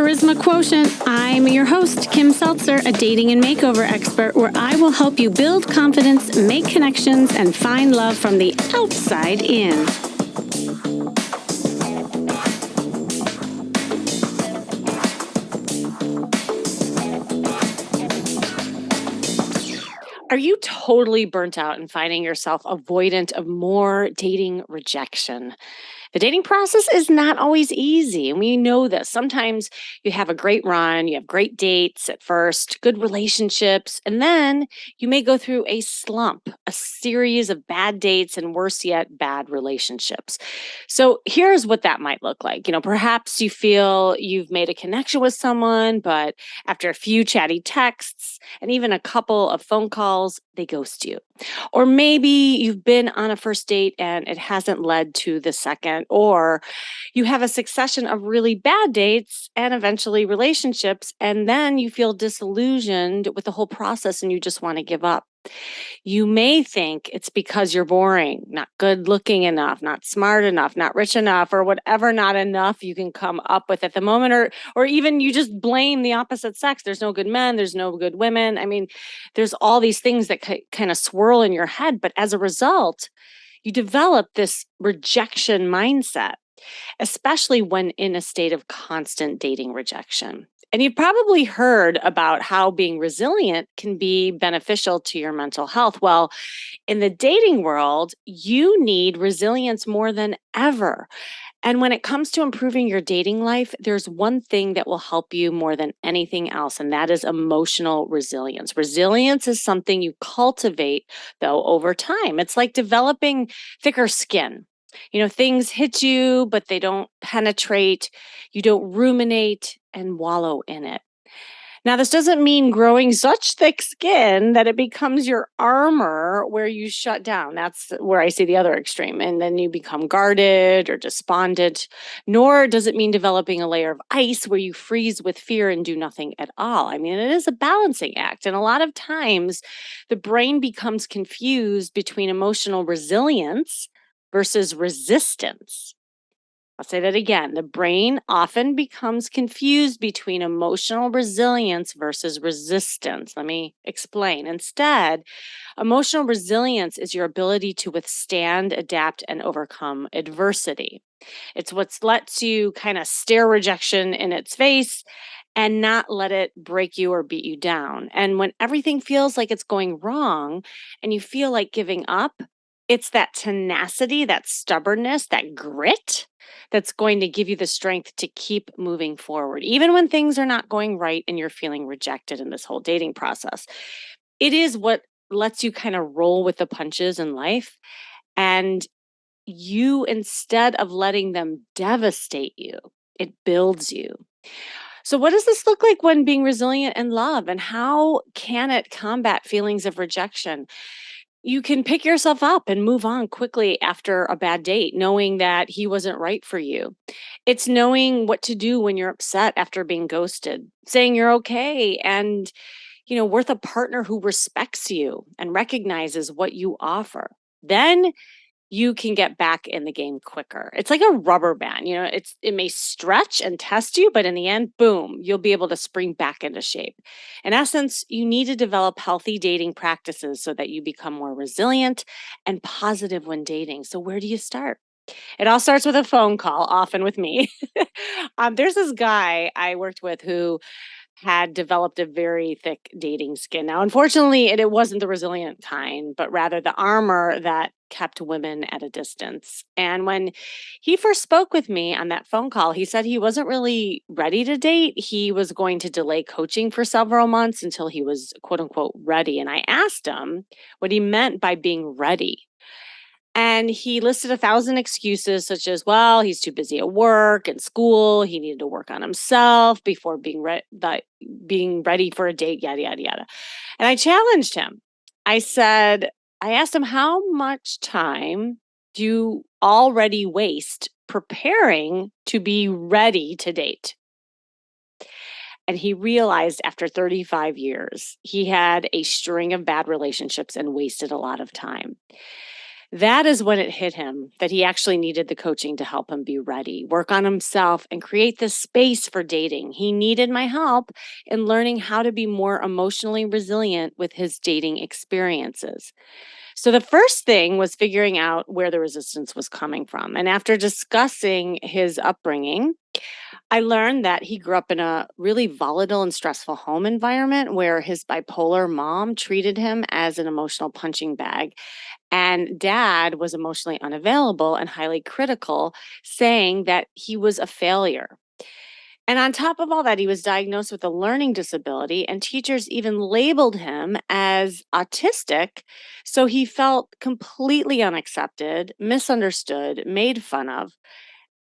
Charisma Quotient. I'm your host, Kim Seltzer, a dating and makeover expert, where I will help you build confidence, make connections, and find love from the outside in. Are you totally burnt out and finding yourself avoidant of more dating rejection? The dating process is not always easy, and we know this. Sometimes you have a great run, you have great dates at first, good relationships, and then you may go through a slump, a series of bad dates, and worse yet, bad relationships. So here's what that might look like. Perhaps you feel you've made a connection with someone, but after a few chatty texts and even a couple of phone calls, they ghost you. Or maybe you've been on a first date and it hasn't led to the second, or you have a succession of really bad dates and eventually relationships, and then you feel disillusioned with the whole process and you just want to give up. You may think it's because you're boring, not good looking enough, not smart enough, not rich enough, or whatever not enough you can come up with at the moment, or even you just blame the opposite sex. There's no good men, there's no good women. I mean, there's all these things that kind of swirl in your head, but as a result, you develop this rejection mindset, especially when in a state of constant dating rejection. And you've probably heard about how being resilient can be beneficial to your mental health. Well, in the dating world, you need resilience more than ever. And when it comes to improving your dating life, there's one thing that will help you more than anything else, and that is emotional resilience. Resilience is something you cultivate, though, over time. It's like developing thicker skin. Things hit you, but they don't penetrate. You don't ruminate and wallow in it. Now, this doesn't mean growing such thick skin that it becomes your armor where you shut down. That's where I see the other extreme. And then you become guarded or despondent. Nor does it mean developing a layer of ice where you freeze with fear and do nothing at all. I mean, it is a balancing act. And a lot of times the brain becomes confused between emotional resilience versus resistance. I'll say that again. The brain often becomes confused between emotional resilience versus resistance. Let me explain. Instead, emotional resilience is your ability to withstand, adapt, and overcome adversity. It's what lets you kind of stare rejection in its face and not let it break you or beat you down. And when everything feels like it's going wrong and you feel like giving up, it's that tenacity, that stubbornness, that grit that's going to give you the strength to keep moving forward, even when things are not going right and you're feeling rejected in this whole dating process. It is what lets you kind of roll with the punches in life. And you, instead of letting them devastate you, it builds you. So, what does this look like when being resilient in love? And how can it combat feelings of rejection? You can pick yourself up and move on quickly after a bad date, knowing that he wasn't right for you. It's knowing what to do when you're upset after being ghosted, saying you're okay and, worth a partner who respects you and recognizes what you offer. Then you can get back in the game quicker. It's like a rubber band, it may stretch and test you, but in the end, boom, you'll be able to spring back into shape. In essence, you need to develop healthy dating practices so that you become more resilient and positive when dating. So where do you start? It all starts with a phone call, often with me. There's this guy I worked with who had developed a very thick dating skin. Now, unfortunately, it wasn't the resilient kind, but rather the armor that kept women at a distance. And when he first spoke with me on that phone call, he said he wasn't really ready to date. He was going to delay coaching for several months until he was quote unquote ready. And I asked him what he meant by being ready. And he listed 1,000 excuses, such as, well, he's too busy at work and school. He needed to work on himself before being ready for a date, yada, yada, yada. And I challenged him. I asked him, how much time do you already waste preparing to be ready to date? And he realized after 35 years, he had a string of bad relationships and wasted a lot of time. That is when it hit him that he actually needed the coaching to help him be ready, work on himself, and create this space for dating. He needed my help in learning how to be more emotionally resilient with his dating experiences. So, the first thing was figuring out where the resistance was coming from. And after discussing his upbringing, I learned that he grew up in a really volatile and stressful home environment where his bipolar mom treated him as an emotional punching bag, and dad was emotionally unavailable and highly critical, saying that he was a failure. And on top of all that, he was diagnosed with a learning disability, and teachers even labeled him as autistic. So he felt completely unaccepted, misunderstood, made fun of.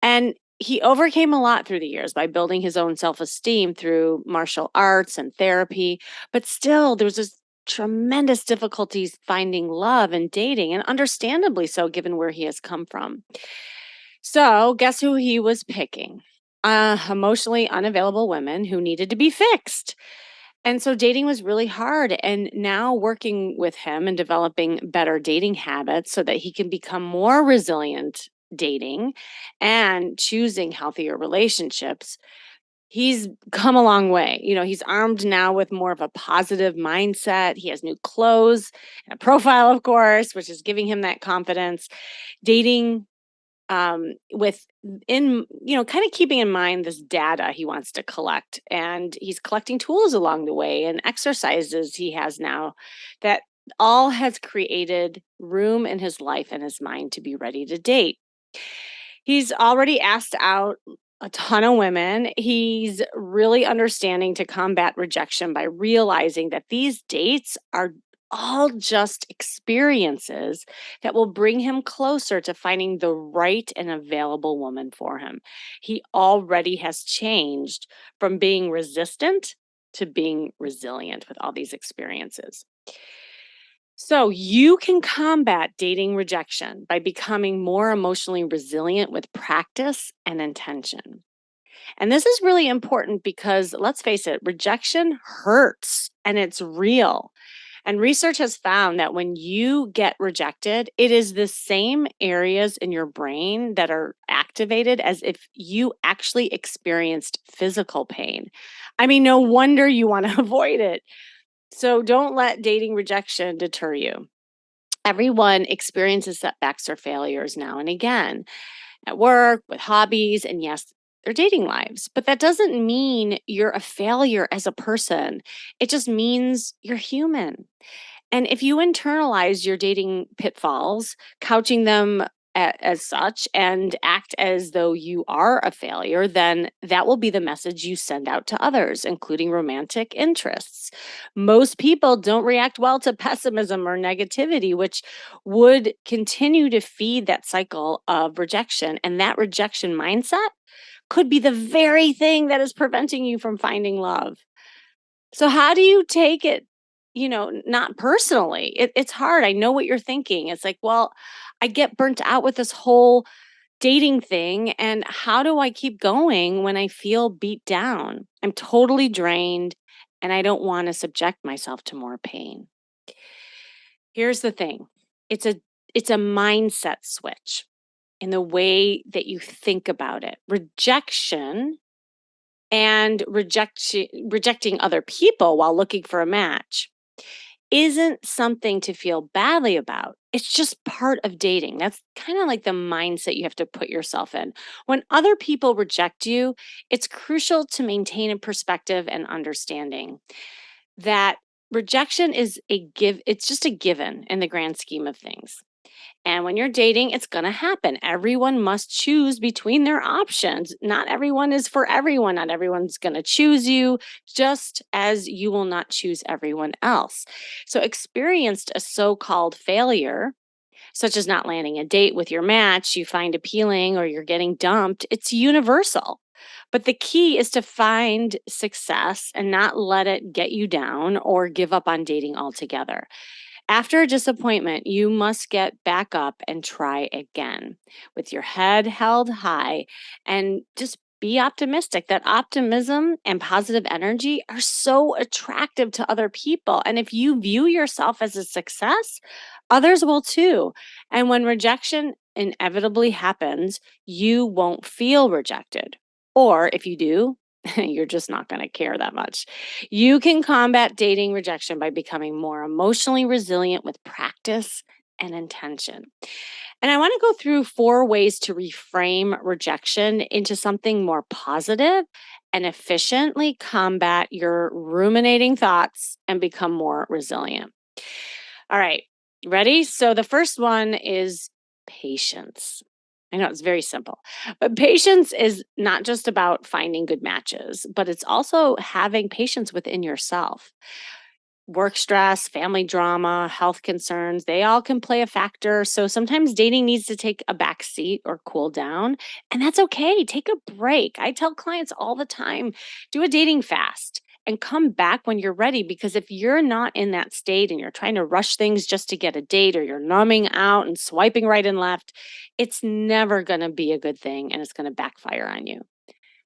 And he overcame a lot through the years by building his own self esteem through martial arts and therapy. But still, there was this tremendous difficulties finding love and dating, and understandably so, given where he has come from. So, guess who he was picking? Emotionally unavailable women who needed to be fixed. And so dating was really hard. And now working with him and developing better dating habits so that he can become more resilient dating and choosing healthier relationships. He's come a long way. He's armed now with more of a positive mindset. He has new clothes and a profile, of course, which is giving him that confidence. Dating with in kind of keeping in mind this data he wants to collect, and he's collecting tools along the way and exercises he has now that all has created room in his life and his mind to be ready to date. He's already asked out a ton of women. He's really understanding to combat rejection by realizing that these dates are all just experiences that will bring him closer to finding the right and available woman for him. He already has changed from being resistant to being resilient with all these experiences. So, you can combat dating rejection by becoming more emotionally resilient with practice and intention. And this is really important because let's face it, rejection hurts and it's real. And research has found that when you get rejected, it is the same areas in your brain that are activated as if you actually experienced physical pain. I mean, no wonder you want to avoid it. So don't let dating rejection deter you. Everyone experiences setbacks or failures now and again at work, with hobbies, and yes, their dating lives. But that doesn't mean you're a failure as a person. It just means you're human. And if you internalize your dating pitfalls, couching them as such, and act as though you are a failure, then that will be the message you send out to others, including romantic interests. Most people don't react well to pessimism or negativity, which would continue to feed that cycle of rejection. And that rejection mindset could be the very thing that is preventing you from finding love. So how do you take it, not personally? It's hard. I know what you're thinking. It's like, well, I get burnt out with this whole dating thing. And how do I keep going when I feel beat down? I'm totally drained and I don't want to subject myself to more pain. Here's the thing. It's a it's a mindset switch in the way that you think about it. Rejection and rejecting other people while looking for a match isn't something to feel badly about. It's just part of dating. That's kind of like the mindset you have to put yourself in. When other people reject you, it's crucial to maintain a perspective and understanding that rejection is it's just a given in the grand scheme of things. And when you're dating, it's going to happen. Everyone must choose between their options. Not everyone is for everyone. Not everyone's going to choose you, just as you will not choose everyone else. So, experienced a so called failure, such as not landing a date with your match you find appealing or you're getting dumped, it's universal. But the key is to find success and not let it get you down or give up on dating altogether. After a disappointment, you must get back up and try again with your head held high and just Be optimistic. That optimism and positive energy are so attractive to other people. And if you view yourself as a success, others will too. And when rejection inevitably happens, you won't feel rejected. Or if you do, you're just not going to care that much. You can combat dating rejection by becoming more emotionally resilient with practice and intention. And I want to go through 4 ways to reframe rejection into something more positive and efficiently combat your ruminating thoughts and become more resilient. All right, ready? So the first one is patience. I know it's very simple, but patience is not just about finding good matches, but it's also having patience within yourself. Work stress, family drama, health concerns, they all can play a factor. So sometimes dating needs to take a back seat or cool down, and that's okay. Take a break. I tell clients all the time, do a dating fast and come back when you're ready, because if you're not in that state and you're trying to rush things just to get a date, or you're numbing out and swiping right and left, it's never going to be a good thing and it's going to backfire on you.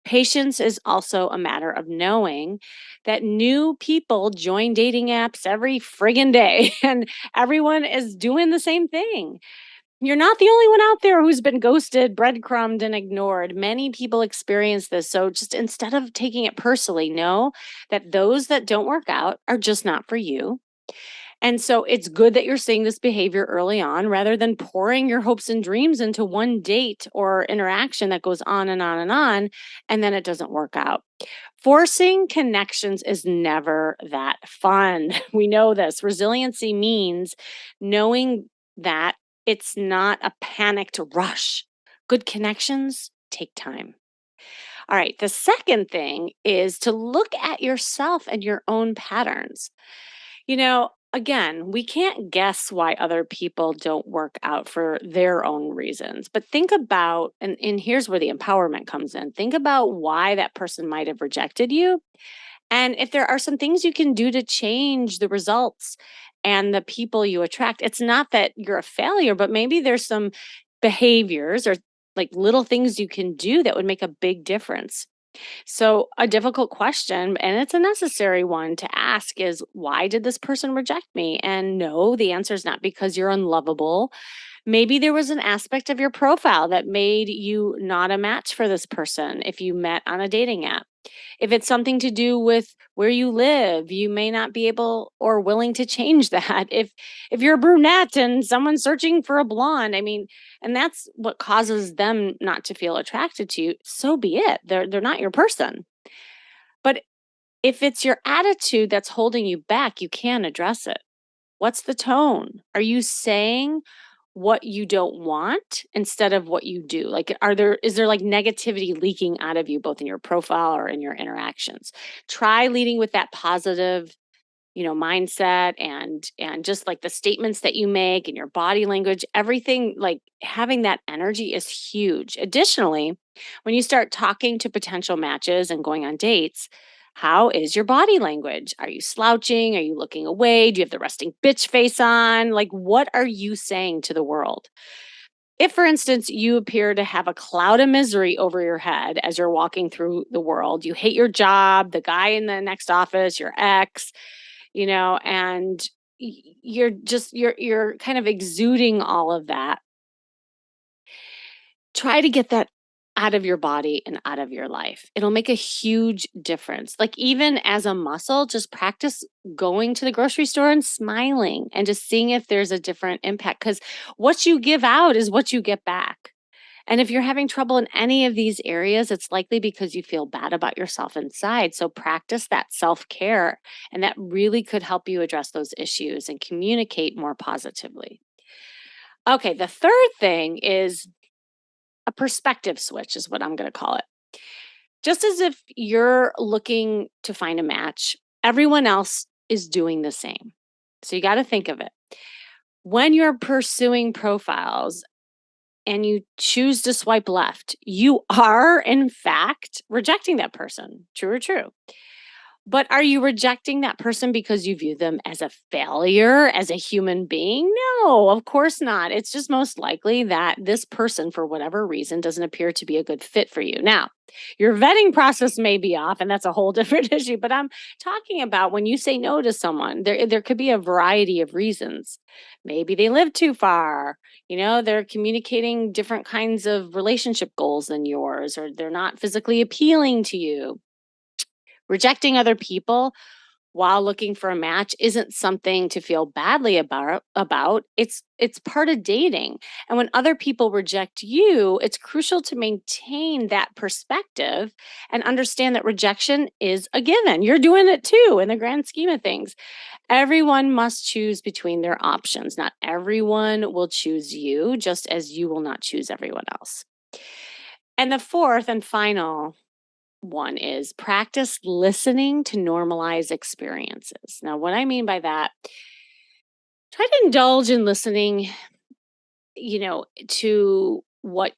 Patience is also a matter of knowing that new people join dating apps every friggin' day and everyone is doing the same thing. You're not the only one out there who's been ghosted, breadcrumbed, and ignored. Many people experience this. So just instead of taking it personally, know that those that don't work out are just not for you. And so it's good that you're seeing this behavior early on rather than pouring your hopes and dreams into one date or interaction that goes on and on and on, and then it doesn't work out. Forcing connections is never that fun. We know this. Resiliency means knowing that it's not a panicked rush. Good connections take time. All right. The second thing is to look at yourself and your own patterns. Again, we can't guess why other people don't work out for their own reasons, but think about, and here's where the empowerment comes in. Think about why that person might have rejected you. And if there are some things you can do to change the results and the people you attract, it's not that you're a failure, but maybe there's some behaviors or like little things you can do that would make a big difference. So, a difficult question, and it's a necessary one to ask, is why did this person reject me? And no, the answer is not because you're unlovable. Maybe there was an aspect of your profile that made you not a match for this person if you met on a dating app. If it's something to do with where you live, you may not be able or willing to change that. If you're a brunette and someone's searching for a blonde, I mean, and that's what causes them not to feel attracted to you, so be it. They're not your person. But if it's your attitude that's holding you back, you can address it. What's the tone? Are you saying what you don't want instead of what you do? Like, is there like negativity leaking out of you both in your profile or in your interactions? Try leading with that positive, mindset, and just like the statements that you make and your body language, everything, like having that energy is huge. Additionally, when you start talking to potential matches and going on dates, how is your body language? Are you slouching? Are you looking away? Do you have the resting bitch face on? Like, what are you saying to the world? If, for instance, you appear to have a cloud of misery over your head as you're walking through the world, you hate your job, the guy in the next office, your ex, and you're kind of exuding all of that. Try to get that out of your body and out of your life. It'll make a huge difference. Like, even as a muscle, just practice going to the grocery store and smiling and just seeing if there's a different impact, cuz what you give out is what you get back. And if you're having trouble in any of these areas, it's likely because you feel bad about yourself inside. So practice that self care, and that really could help you address those issues and communicate more positively. Okay, the third thing is a perspective switch, is what I'm going to call it. Just as if you're looking to find a match, everyone else is doing the same. So you got to think of it. When you're pursuing profiles and you choose to swipe left, you are, in fact, rejecting that person. True or true? But are you rejecting that person because you view them as a failure, as a human being? No, of course not. It's just most likely that this person, for whatever reason, doesn't appear to be a good fit for you. Now, your vetting process may be off, and that's a whole different issue. But I'm talking about when you say no to someone, there could be a variety of reasons. Maybe they live too far. They're communicating different kinds of relationship goals than yours, or they're not physically appealing to you. Rejecting other people while looking for a match isn't something to feel badly about. It's part of dating. And when other people reject you, it's crucial to maintain that perspective and understand that rejection is a given. You're doing it too in the grand scheme of things. Everyone must choose between their options. Not everyone will choose you, just as you will not choose everyone else. And the fourth and final one is practice listening to normalize experiences. Now, what I mean by that, try to indulge in listening, to what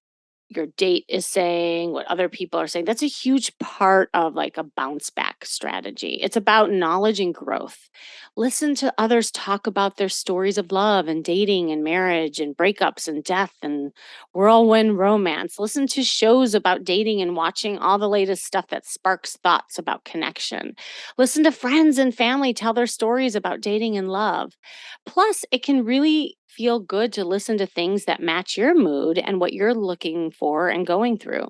your date is saying, what other people are saying. That's a huge part of like a bounce back strategy. It's about knowledge and growth. Listen to others talk about their stories of love and dating and marriage and breakups and death and whirlwind romance. Listen to shows about dating and watching all the latest stuff that sparks thoughts about connection. Listen to friends and family tell their stories about dating and love. Plus, it can really feel good to listen to things that match your mood and what you're looking for and going through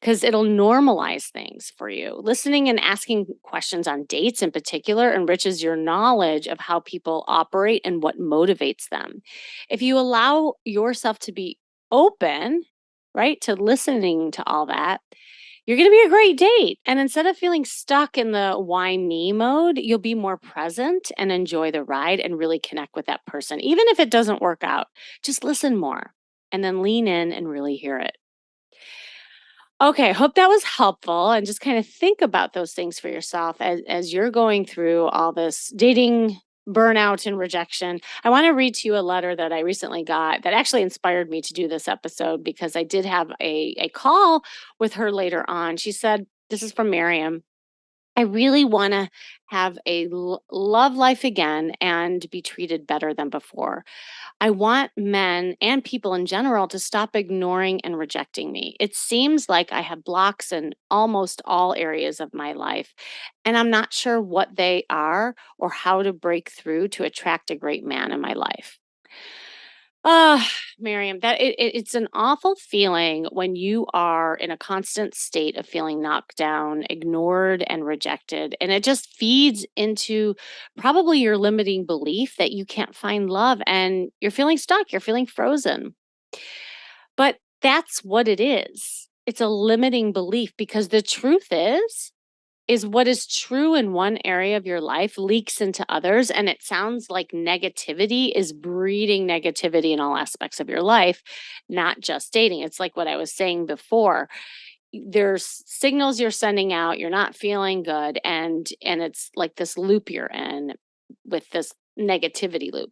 because it'll normalize things for you. Listening and asking questions on dates in particular enriches your knowledge of how people operate and what motivates them. If you allow yourself to be open, right, to listening to all that, you're going to be a great date. And instead of feeling stuck in the why me mode, you'll be more present and enjoy the ride and really connect with that person. Even if it doesn't work out, just listen more and then lean in and really hear it. Okay, hope that was helpful and just kind of think about those things for yourself as you're going through all this dating burnout and rejection. I want to read to you a letter that I recently got that actually inspired me to do this episode because I did have a call with her later on. She said, this is from Miriam. I really want to have a love life again and be treated better than before. I want men and people in general to stop ignoring and rejecting me. It seems like I have blocks in almost all areas of my life, and I'm not sure what they are or how to break through to attract a great man in my life. Ah, Miriam, it's an awful feeling when you are in a constant state of feeling knocked down, ignored, and rejected. And it just feeds into probably your limiting belief that you can't find love and you're feeling stuck, you're feeling frozen. But that's what it is. It's a limiting belief because the truth is what is true in one area of your life leaks into others. And it sounds like negativity is breeding negativity in all aspects of your life, not just dating. It's like what I was saying before. There's signals you're sending out, you're not feeling good, and it's like this loop you're in with this negativity loop.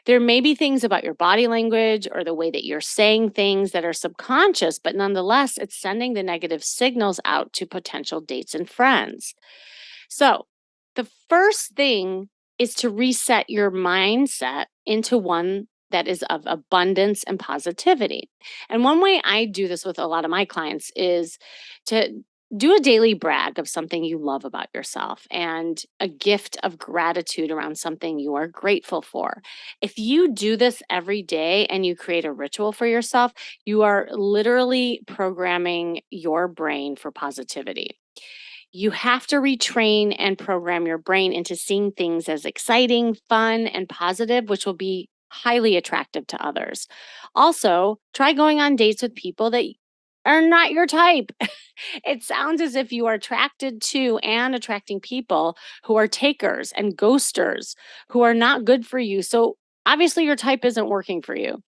There may be things about your body language or the way that you're saying things that are subconscious, but nonetheless, it's sending the negative signals out to potential dates and friends. So, the first thing is to reset your mindset into one that is of abundance and positivity. And one way I do this with a lot of my clients is to do a daily brag of something you love about yourself and a gift of gratitude around something you are grateful for. If you do this every day and you create a ritual for yourself, you are literally programming your brain for positivity. You have to retrain and program your brain into seeing things as exciting, fun, and positive, which will be highly attractive to others. Also, try going on dates with people that are not your type. It sounds as if you are attracted to and attracting people who are takers and ghosters who are not good for you. So, obviously, your type isn't working for you.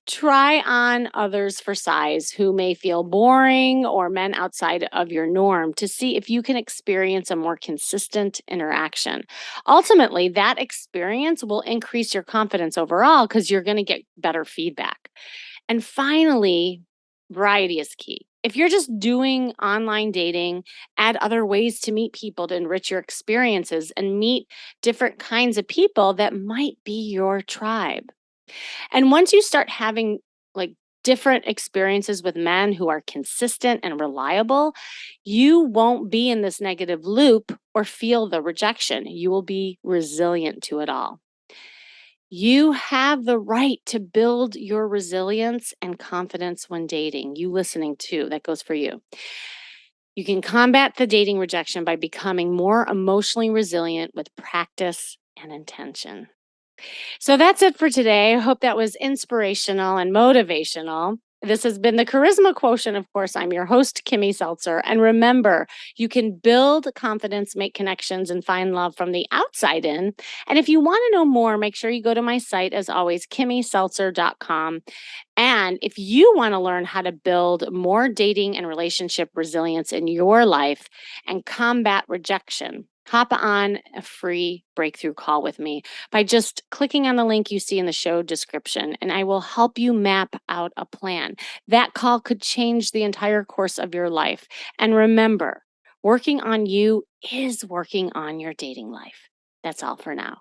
Try on others for size who may feel boring or men outside of your norm to see if you can experience a more consistent interaction. Ultimately, that experience will increase your confidence overall because you're going to get better feedback. And finally, variety is key. If you're just doing online dating, add other ways to meet people to enrich your experiences and meet different kinds of people that might be your tribe. And once you start having like different experiences with men who are consistent and reliable, you won't be in this negative loop or feel the rejection. You will be resilient to it all. You have the right to build your resilience and confidence when dating. You listening too, that goes for you. You can combat the dating rejection by becoming more emotionally resilient with practice and intention. So that's it for today. I hope that was inspirational and motivational. This has been the Charisma Quotient. Of course, I'm your host, Kimmy Seltzer. And remember, you can build confidence, make connections, and find love from the outside in. And if you want to know more, make sure you go to my site, as always, kimmyseltzer.com. And if you want to learn how to build more dating and relationship resilience in your life and combat rejection, hop on a free breakthrough call with me by just clicking on the link you see in the show description, and I will help you map out a plan. That call could change the entire course of your life. And remember, working on you is working on your dating life. That's all for now.